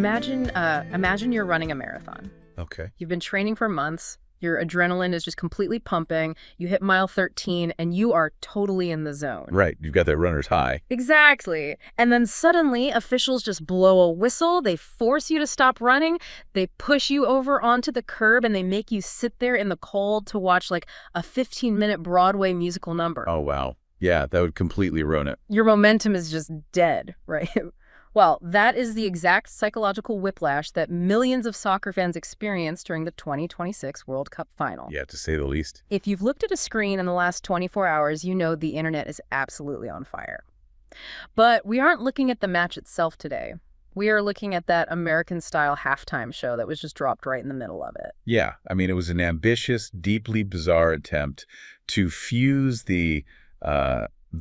Imagine you're running a marathon. Okay. You've been training for months. Your adrenaline is just completely pumping. You hit mile 13 and you are totally in the zone. Right. You've got that runner's high. Exactly. And then suddenly officials just blow a whistle. They force you to stop running. They push you over onto the curb and they make you sit there in the cold to watch like a 15-minute Broadway musical number. Oh, wow. Yeah, that would completely ruin it. Your momentum is just dead, right? Well, that is the exact psychological whiplash that millions of soccer fans experience during the 2026 World Cup final. Yeah, to say the least. If you've looked at a screen in the last 24 hours, you know the internet is absolutely on fire. But we aren't looking at the match itself today. We are looking at that American-style halftime show that was just dropped right in the middle of it. Yeah, I mean, it was an ambitious, deeply bizarre attempt to fuse the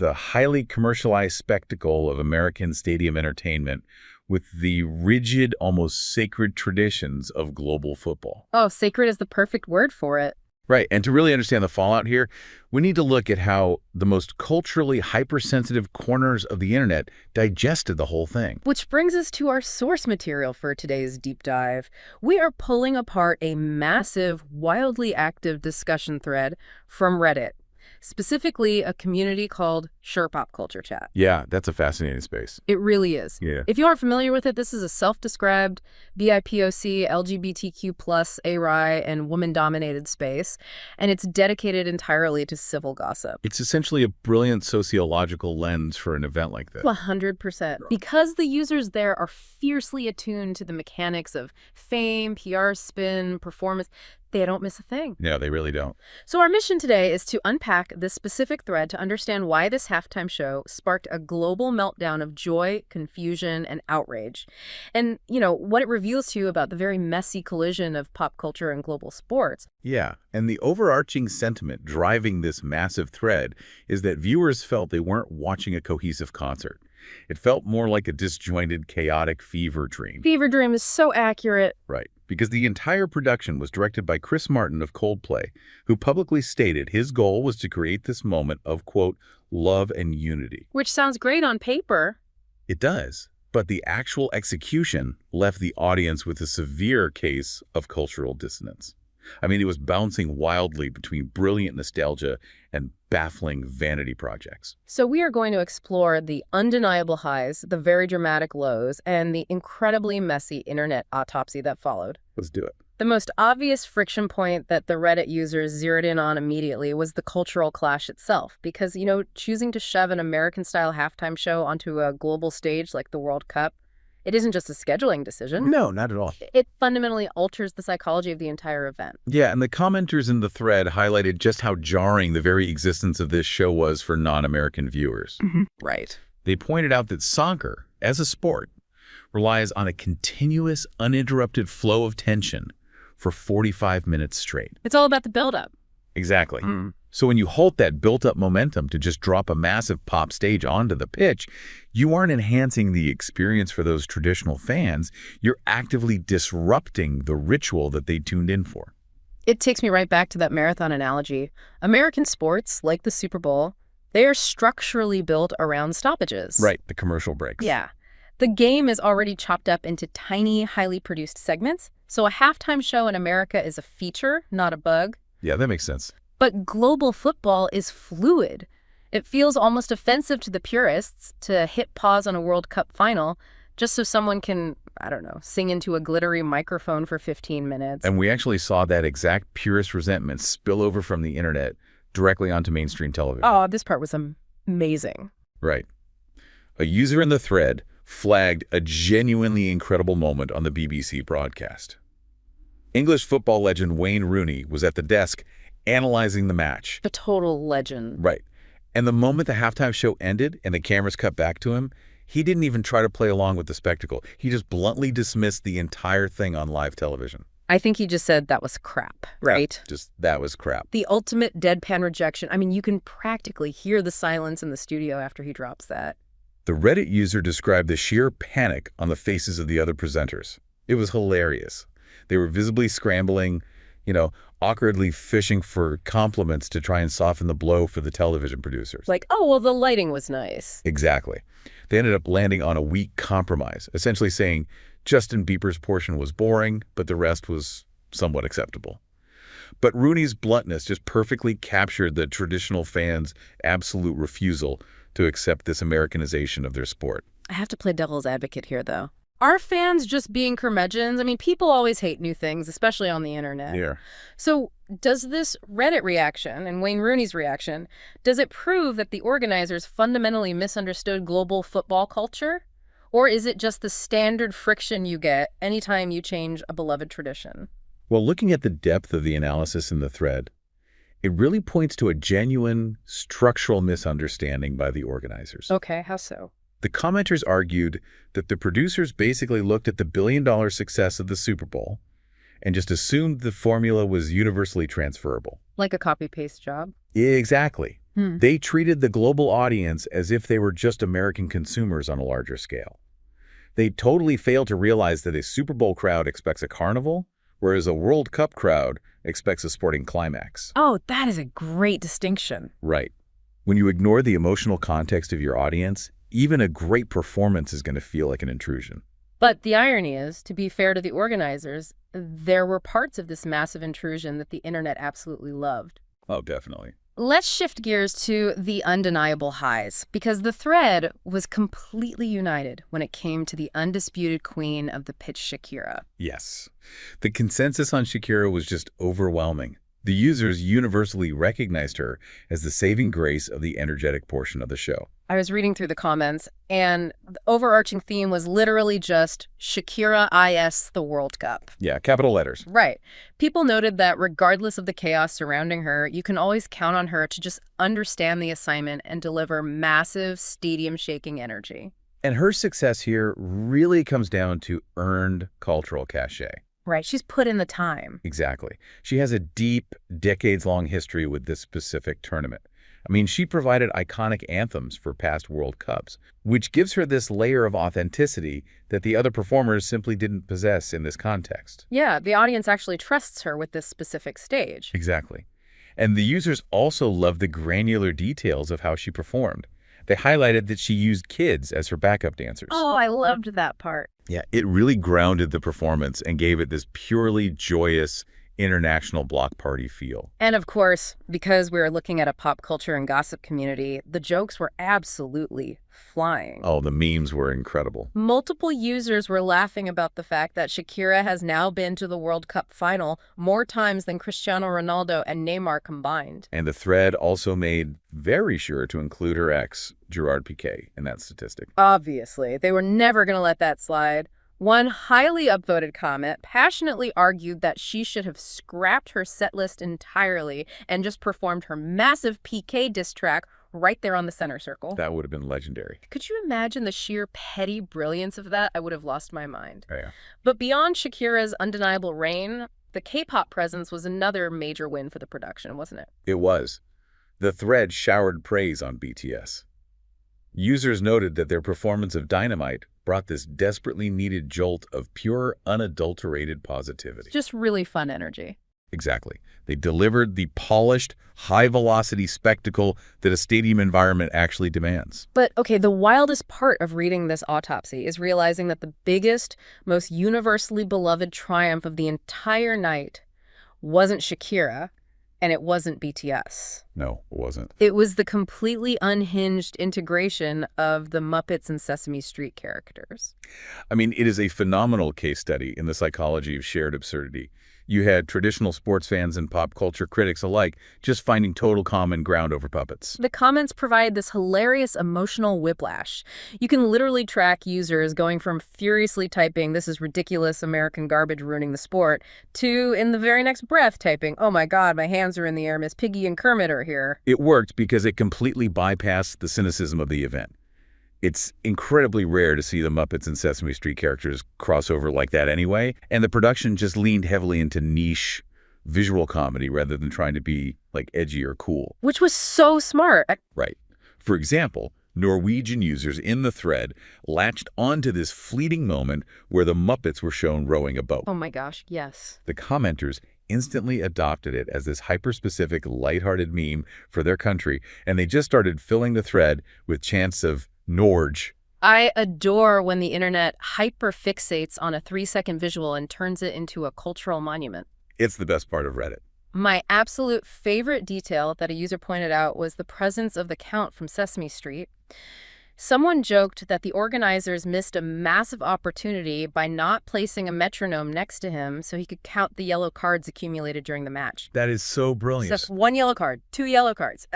highly commercialized spectacle of American stadium entertainment with the rigid, almost sacred traditions of global football. Oh, sacred is the perfect word for it. Right, and to really understand the fallout here, we need to look at how the most culturally hypersensitive corners of the internet digested the whole thing. Which brings us to our source material for today's deep dive. We are pulling apart a massive, wildly active discussion thread from Reddit. Specifically, a community called Sure Pop Culture Chat. Yeah, that's a fascinating space. It really is. Yeah. If you aren't familiar with it, this is a self-described BIPOC, LGBTQ+, ARI, and woman-dominated space, and it's dedicated entirely to civil gossip. It's essentially a brilliant sociological lens for an event like this. 100%. Because the users there are fiercely attuned to the mechanics of fame, PR spin, performance, they don't miss a thing. No, they really don't. So our mission today is to unpack this specific thread to understand why this halftime show sparked a global meltdown of joy, confusion, and outrage. And, what it reveals to you about the very messy collision of pop culture and global sports. Yeah, and the overarching sentiment driving this massive thread is that viewers felt they weren't watching a cohesive concert. It felt more like a disjointed, chaotic fever dream. Fever dream is so accurate. Right, because the entire production was directed by Chris Martin of Coldplay, who publicly stated his goal was to create this moment of, quote, love and unity. Which sounds great on paper. It does, but the actual execution left the audience with a severe case of cultural dissonance. I mean, it was bouncing wildly between brilliant nostalgia and baffling vanity projects. So we are going to explore the undeniable highs, the very dramatic lows, and the incredibly messy internet autopsy that followed. Let's do it. The most obvious friction point that the Reddit users zeroed in on immediately was the cultural clash itself. Because, choosing to shove an American-style halftime show onto a global stage like the World Cup, it isn't just a scheduling decision. No, not at all. It fundamentally alters the psychology of the entire event. Yeah, and the commenters in the thread highlighted just how jarring the very existence of this show was for non-American viewers. Right. They pointed out that soccer, as a sport, relies on a continuous, uninterrupted flow of tension for 45 minutes straight. It's all about the buildup. Exactly. So when you halt that built-up momentum to just drop a massive pop stage onto the pitch, you aren't enhancing the experience for those traditional fans. You're actively disrupting the ritual that they tuned in for. It takes me right back to that marathon analogy. American sports, like the Super Bowl, they are structurally built around stoppages. Right, the commercial breaks. Yeah. The game is already chopped up into tiny, highly produced segments, so a halftime show in America is a feature, not a bug. Yeah, that makes sense. But global football is fluid. It feels almost offensive to the purists to hit pause on a World Cup final just so someone can, sing into a glittery microphone for 15 minutes. And we actually saw that exact purist resentment spill over from the internet directly onto mainstream television. Oh, this part was amazing. Right. A user in the thread flagged a genuinely incredible moment on the BBC broadcast. English football legend Wayne Rooney was at the desk analyzing the match. A total legend. Right. And the moment the halftime show ended and the cameras cut back to him, he didn't even try to play along with the spectacle. He just bluntly dismissed the entire thing on live television. I think he just said that was crap, right? Just, that was crap. The ultimate deadpan rejection. I mean, you can practically hear the silence in the studio after he drops that. The Reddit user described the sheer panic on the faces of the other presenters. It was hilarious. They were visibly scrambling, awkwardly fishing for compliments to try and soften the blow for the television producers. Like, oh, well, the lighting was nice. Exactly. They ended up landing on a weak compromise, essentially saying, Justin Bieber's portion was boring, but the rest was somewhat acceptable. But Rooney's bluntness just perfectly captured the traditional fans' absolute refusal to accept this Americanization of their sport. I have to play devil's advocate here, though. Are fans just being curmudgeons? I mean, people always hate new things, especially on the internet. Yeah. So does this Reddit reaction and Wayne Rooney's reaction, does it prove that the organizers fundamentally misunderstood global football culture? Or is it just the standard friction you get anytime you change a beloved tradition? Well, looking at the depth of the analysis in the thread, it really points to a genuine structural misunderstanding by the organizers. Okay, how so? The commenters argued that the producers basically looked at the billion-dollar success of the Super Bowl and just assumed the formula was universally transferable. Like a copy-paste job? Exactly. They treated the global audience as if they were just American consumers on a larger scale. They totally failed to realize that a Super Bowl crowd expects a carnival, whereas a World Cup crowd expects a sporting climax. Oh, that is a great distinction. Right. When you ignore the emotional context of your audience, even a great performance is going to feel like an intrusion. But the irony is, to be fair to the organizers, there were parts of this massive intrusion that the internet absolutely loved. Oh, definitely. Let's shift gears to the undeniable highs, because the thread was completely united when it came to the undisputed queen of the pitch, Shakira. Yes. The consensus on Shakira was just overwhelming. The users universally recognized her as the saving grace of the energetic portion of the show. I was reading through the comments, and the overarching theme was literally just Shakira IS the World Cup. Yeah, capital letters. Right. People noted that regardless of the chaos surrounding her, you can always count on her to just understand the assignment and deliver massive stadium-shaking energy. And her success here really comes down to earned cultural cachet. Right. She's put in the time. Exactly. She has a deep, decades-long history with this specific tournament. I mean, she provided iconic anthems for past World Cups, which gives her this layer of authenticity that the other performers simply didn't possess in this context. Yeah, the audience actually trusts her with this specific stage. Exactly. And the users also love the granular details of how she performed. They highlighted that she used kids as her backup dancers. Oh, I loved that part. Yeah, it really grounded the performance and gave it this purely joyous international block party feel. And of course, because we were looking at a pop culture and gossip community, the jokes were absolutely flying. Oh, the memes were incredible. Multiple users were laughing about the fact that Shakira has now been to the World Cup final more times than Cristiano Ronaldo and Neymar combined. And the thread also made very sure to include her ex, Gerard Piqué, in that statistic. Obviously, they were never going to let that slide. One highly upvoted comment passionately argued that she should have scrapped her setlist entirely and just performed her massive PK diss track right there on the center circle. That would have been legendary. Could you imagine the sheer petty brilliance of that? I would have lost my mind. Oh, yeah. But beyond Shakira's undeniable reign, the K-pop presence was another major win for the production, wasn't it? It was. The thread showered praise on BTS. Users noted that their performance of Dynamite brought this desperately needed jolt of pure, unadulterated positivity. Just really fun energy. Exactly. They delivered the polished, high-velocity spectacle that a stadium environment actually demands. But, okay, the wildest part of reading this autopsy is realizing that the biggest, most universally beloved triumph of the entire night wasn't Shakira, and it wasn't BTS. No, it wasn't. It was the completely unhinged integration of the Muppets and Sesame Street characters. I mean, it is a phenomenal case study in the psychology of shared absurdity. You had traditional sports fans and pop culture critics alike just finding total common ground over puppets. The comments provide this hilarious emotional whiplash. You can literally track users going from furiously typing, "This is ridiculous American garbage ruining the sport," to, in the very next breath, typing, "Oh my God, my hands are in the air, Miss Piggy and Kermit are here." It worked because it completely bypassed the cynicism of the event. It's incredibly rare to see the Muppets and Sesame Street characters cross over like that anyway, and the production just leaned heavily into niche visual comedy rather than trying to be, like, edgy or cool. Which was so smart. Right. For example, Norwegian users in the thread latched onto this fleeting moment where the Muppets were shown rowing a boat. Oh my gosh, yes. The commenters instantly adopted it as this hyper-specific, lighthearted meme for their country, and they just started filling the thread with chants of Norge I adore when the internet hyperfixates on a 3-second visual and turns it into a cultural monument. It's the best part of Reddit. My absolute favorite detail that a user pointed out was the presence of the Count from Sesame Street. Someone joked that the organizers missed a massive opportunity by not placing a metronome next to him so he could count the yellow cards accumulated during the match. That is so So brilliant. that's 1 yellow card, 2 yellow cards.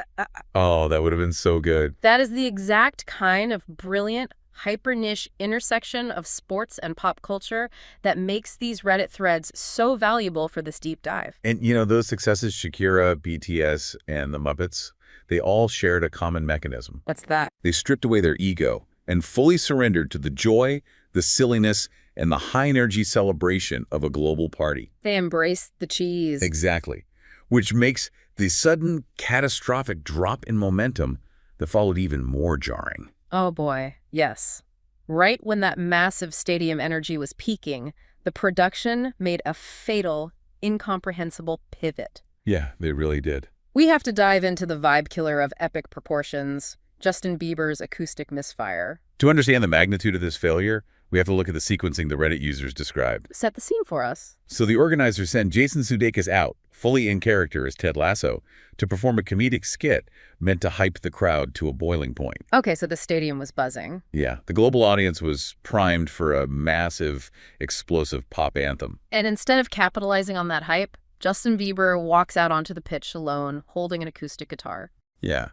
Oh, that would have been so good. That is the exact kind of brilliant, hyper-niche intersection of sports and pop culture that makes these Reddit threads so valuable for this deep dive. And, those successes, Shakira, BTS, and the Muppets, they all shared a common mechanism. What's that? They stripped away their ego and fully surrendered to the joy, the silliness, and the high-energy celebration of a global party. They embraced the cheese. Exactly. Which makes the sudden, catastrophic drop in momentum that followed even more jarring. Oh boy, yes. Right when that massive stadium energy was peaking, the production made a fatal, incomprehensible pivot. Yeah, they really did. We have to dive into the vibe killer of epic proportions, Justin Bieber's acoustic misfire. To understand the magnitude of this failure, we have to look at the sequencing the Reddit users described. Set the scene for us. So the organizers sent Jason Sudeikis out, fully in character as Ted Lasso, to perform a comedic skit meant to hype the crowd to a boiling point. Okay, so the stadium was buzzing. Yeah, the global audience was primed for a massive, explosive pop anthem. And instead of capitalizing on that hype, Justin Bieber walks out onto the pitch alone, holding an acoustic guitar. Yeah.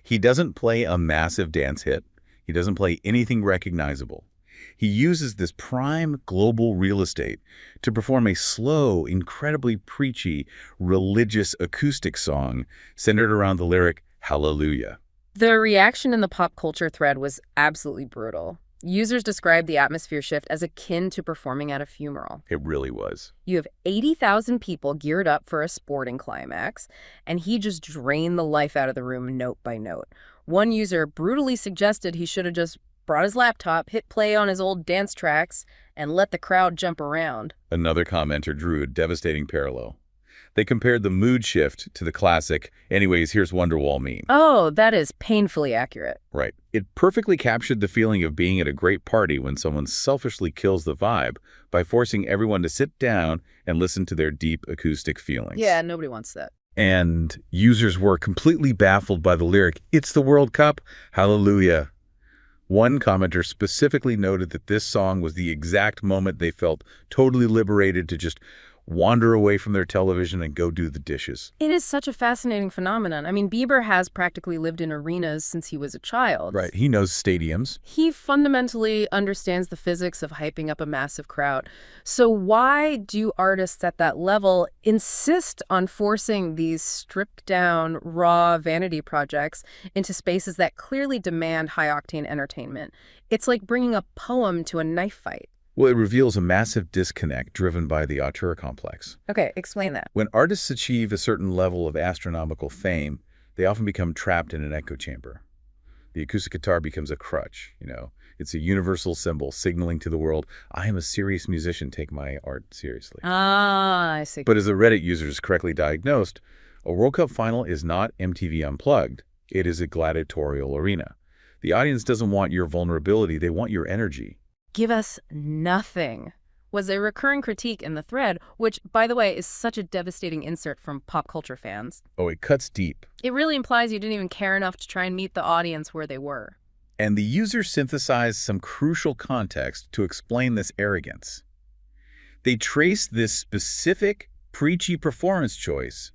He doesn't play a massive dance hit. He doesn't play anything recognizable. He uses this prime global real estate to perform a slow, incredibly preachy, religious acoustic song centered around the lyric, Hallelujah. The reaction in the pop culture thread was absolutely brutal. Users described the atmosphere shift as akin to performing at a funeral. It really was. You have 80,000 people geared up for a sporting climax, and he just drained the life out of the room note by note. One user brutally suggested he should have just brought his laptop, hit play on his old dance tracks, and let the crowd jump around. Another commenter drew a devastating parallel. They compared the mood shift to the classic, anyways, here's Wonderwall meme. Oh, that is painfully accurate. Right. It perfectly captured the feeling of being at a great party when someone selfishly kills the vibe by forcing everyone to sit down and listen to their deep acoustic feelings. Yeah, nobody wants that. And users were completely baffled by the lyric, "It's the World Cup, hallelujah." One commenter specifically noted that this song was the exact moment they felt totally liberated to just wander away from their television and go do the dishes. It is such a fascinating phenomenon. I mean, Bieber has practically lived in arenas since he was a child. Right. He knows stadiums. He fundamentally understands the physics of hyping up a massive crowd. So why do artists at that level insist on forcing these stripped-down, raw vanity projects into spaces that clearly demand high-octane entertainment? It's like bringing a poem to a knife fight. Well, it reveals a massive disconnect driven by the auteur complex. Okay, explain that. When artists achieve a certain level of astronomical fame, they often become trapped in an echo chamber. The acoustic guitar becomes a crutch, It's a universal symbol signaling to the world, I am a serious musician, take my art seriously. Ah, I see. But as the Reddit users correctly diagnosed, a World Cup final is not MTV Unplugged. It is a gladiatorial arena. The audience doesn't want your vulnerability, they want your energy. Give us nothing was a recurring critique in the thread, which, by the way, is such a devastating insert from pop culture fans. Oh, it cuts deep. It really implies you didn't even care enough to try and meet the audience where they were. And the user synthesized some crucial context to explain this arrogance. They traced this specific, preachy performance choice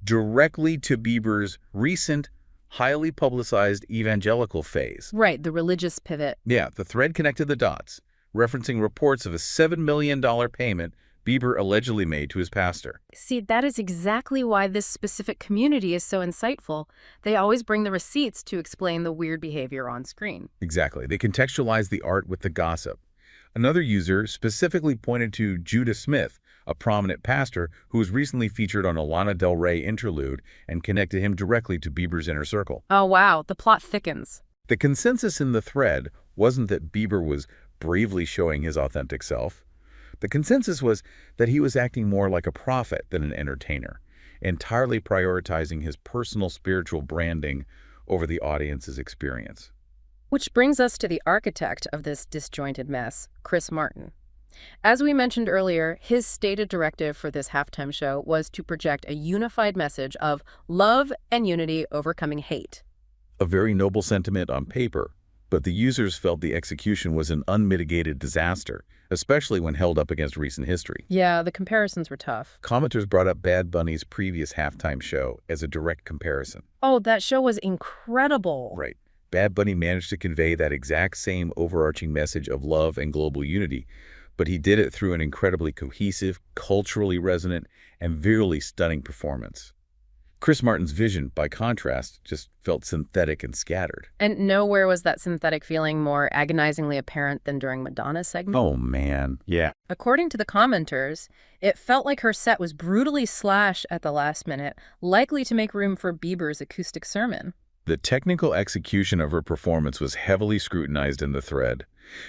directly to Bieber's recent, highly publicized evangelical phase. Right, the religious pivot. Yeah, the thread connected the dots, referencing reports of a $7 million payment Bieber allegedly made to his pastor. See, that is exactly why this specific community is so insightful. They always bring the receipts to explain the weird behavior on screen. Exactly. They contextualize the art with the gossip. Another user specifically pointed to Judah Smith, a prominent pastor who was recently featured on a Lana Del Rey interlude, and connected him directly to Bieber's inner circle. Oh, wow, the plot thickens. The consensus in the thread wasn't that Bieber was bravely showing his authentic self. The consensus was that he was acting more like a prophet than an entertainer, entirely prioritizing his personal spiritual branding over the audience's experience. Which brings us to the architect of this disjointed mess, Chris Martin. As we mentioned earlier, his stated directive for this halftime show was to project a unified message of love and unity overcoming hate. A very noble sentiment on paper, but the users felt the execution was an unmitigated disaster, especially when held up against recent history. Yeah, the comparisons were tough. Commenters brought up Bad Bunny's previous halftime show as a direct comparison. Oh, that show was incredible. Right. Bad Bunny managed to convey that exact same overarching message of love and global unity, but he did it through an incredibly cohesive, culturally resonant, and virally stunning performance. Chris Martin's vision, by contrast, just felt synthetic and scattered. And nowhere was that synthetic feeling more agonizingly apparent than during Madonna's segment. Oh, man. Yeah. According to the commenters, it felt like her set was brutally slashed at the last minute, likely to make room for Bieber's acoustic sermon. The technical execution of her performance was heavily scrutinized in the thread.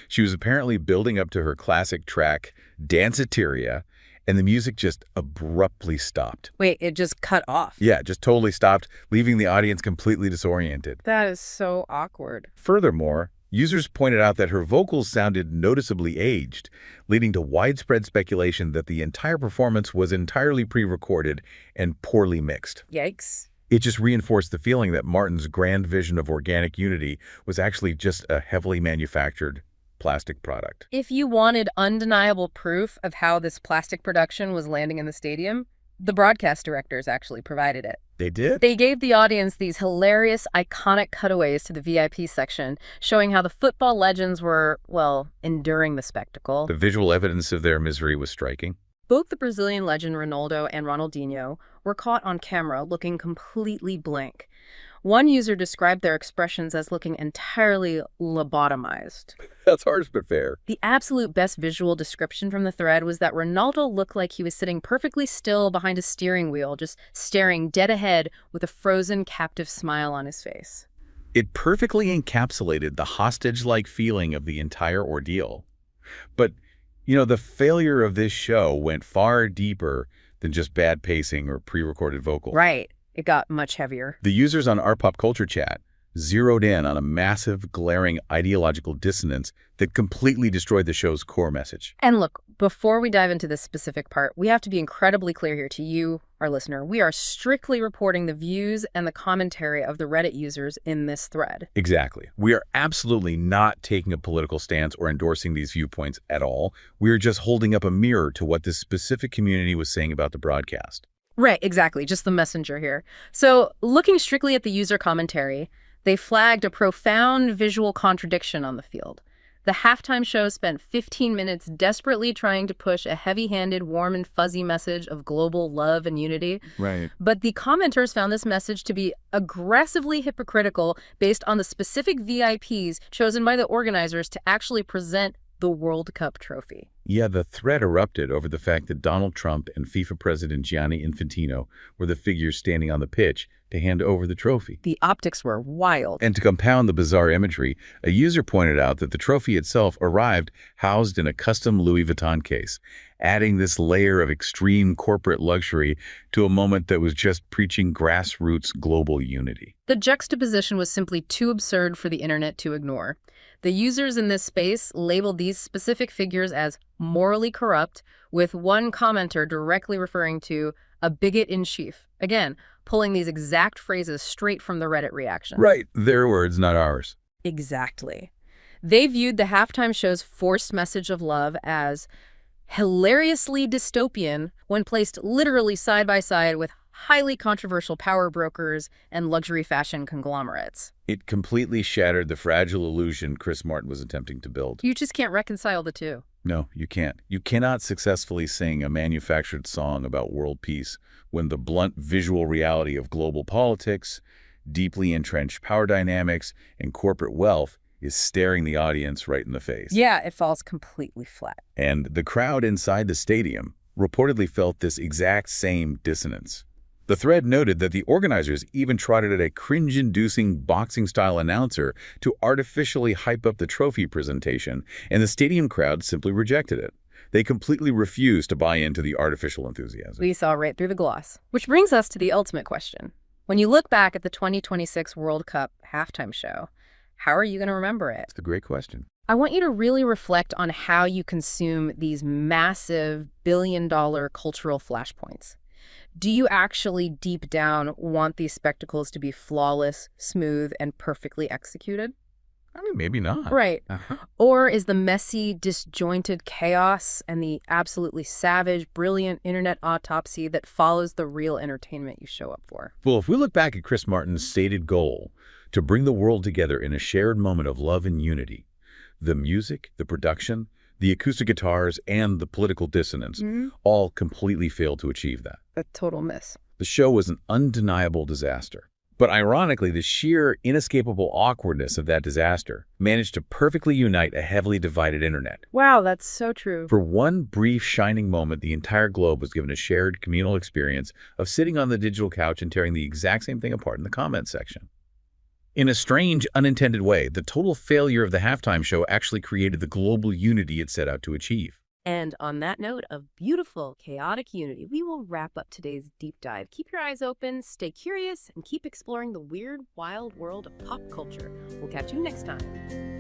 She was apparently building up to her classic track, Danceteria, and the music just abruptly stopped. Wait, it just cut off? Yeah, just totally stopped, leaving the audience completely disoriented. That is so awkward. Furthermore, users pointed out that her vocals sounded noticeably aged, leading to widespread speculation that the entire performance was entirely pre-recorded and poorly mixed. Yikes. It just reinforced the feeling that Martin's grand vision of organic unity was actually just a heavily manufactured plastic product. If you wanted undeniable proof of how this plastic production was landing in the stadium, the broadcast directors actually provided it. They did? They gave the audience these hilarious, iconic cutaways to the VIP section, showing how the football legends were, well, enduring the spectacle. The visual evidence of their misery was striking. Both the Brazilian legend Ronaldo and Ronaldinho were caught on camera looking completely blank. One user described their expressions as looking entirely lobotomized. That's harsh but fair. The absolute best visual description from the thread was that Ronaldo looked like he was sitting perfectly still behind a steering wheel, just staring dead ahead with a frozen, captive smile on his face. It perfectly encapsulated the hostage-like feeling of the entire ordeal. But, the failure of this show went far deeper than just bad pacing or pre-recorded vocals. Right. It got much heavier. The users on our Pop Culture Chat zeroed in on a massive, glaring ideological dissonance that completely destroyed the show's core message. And look, before we dive into this specific part, we have to be incredibly clear here to you, our listener. We are strictly reporting the views and the commentary of the Reddit users in this thread. Exactly. We are absolutely not taking a political stance or endorsing these viewpoints at all. We are just holding up a mirror to what this specific community was saying about the broadcast. Right, exactly. Just the messenger here. So, looking strictly at the user commentary, they flagged a profound visual contradiction on the field. The halftime show spent 15 minutes desperately trying to push a heavy-handed, warm and fuzzy message of global love and unity. Right. But the commenters found this message to be aggressively hypocritical based on the specific VIPs chosen by the organizers to actually present the World Cup trophy. Yeah, the thread erupted over the fact that Donald Trump and FIFA President Gianni Infantino were the figures standing on the pitch to hand over the trophy. The optics were wild. And to compound the bizarre imagery, a user pointed out that the trophy itself arrived housed in a custom Louis Vuitton case, adding this layer of extreme corporate luxury to a moment that was just preaching grassroots global unity. The juxtaposition was simply too absurd for the internet to ignore. The users in this space labeled these specific figures as morally corrupt, with one commenter directly referring to a bigot in chief. Again, pulling these exact phrases straight from the Reddit reaction. Right. Their words, not ours. Exactly. They viewed the halftime show's forced message of love as hilariously dystopian when placed literally side by side with highly controversial power brokers and luxury fashion conglomerates. It completely shattered the fragile illusion Chris Martin was attempting to build. You just can't reconcile the two. No, you can't. You cannot successfully sing a manufactured song about world peace when the blunt visual reality of global politics, deeply entrenched power dynamics, and corporate wealth is staring the audience right in the face. Yeah, it falls completely flat. And the crowd inside the stadium reportedly felt this exact same dissonance. The thread noted that the organizers even trotted at a cringe-inducing boxing-style announcer to artificially hype up the trophy presentation, and the stadium crowd simply rejected it. They completely refused to buy into the artificial enthusiasm. We saw right through the gloss. Which brings us to the ultimate question. When you look back at the 2026 World Cup halftime show, How are you going to remember it? It's a great question. I want you to really reflect on how you consume these massive billion-dollar cultural flashpoints. Do you actually deep down want these spectacles to be flawless, smooth, and perfectly executed? I mean, maybe not. Right. Uh-huh. Or is the messy, disjointed chaos and the absolutely savage, brilliant internet autopsy that follows the real entertainment you show up for? Well, if we look back at Chris Martin's stated goal to bring the world together in a shared moment of love and unity, the music, the production, the acoustic guitars, and the political dissonance all completely failed to achieve that. A total miss. The show was an undeniable disaster. But ironically, the sheer, inescapable awkwardness of that disaster managed to perfectly unite a heavily divided internet. Wow, that's so true. For one brief, shining moment, the entire globe was given a shared communal experience of sitting on the digital couch and tearing the exact same thing apart in the comments section. In a strange, unintended way, the total failure of the halftime show actually created the global unity it set out to achieve. And on that note of beautiful, chaotic unity, we will wrap up today's deep dive. Keep your eyes open, stay curious, and keep exploring the weird, wild world of pop culture. We'll catch you next time.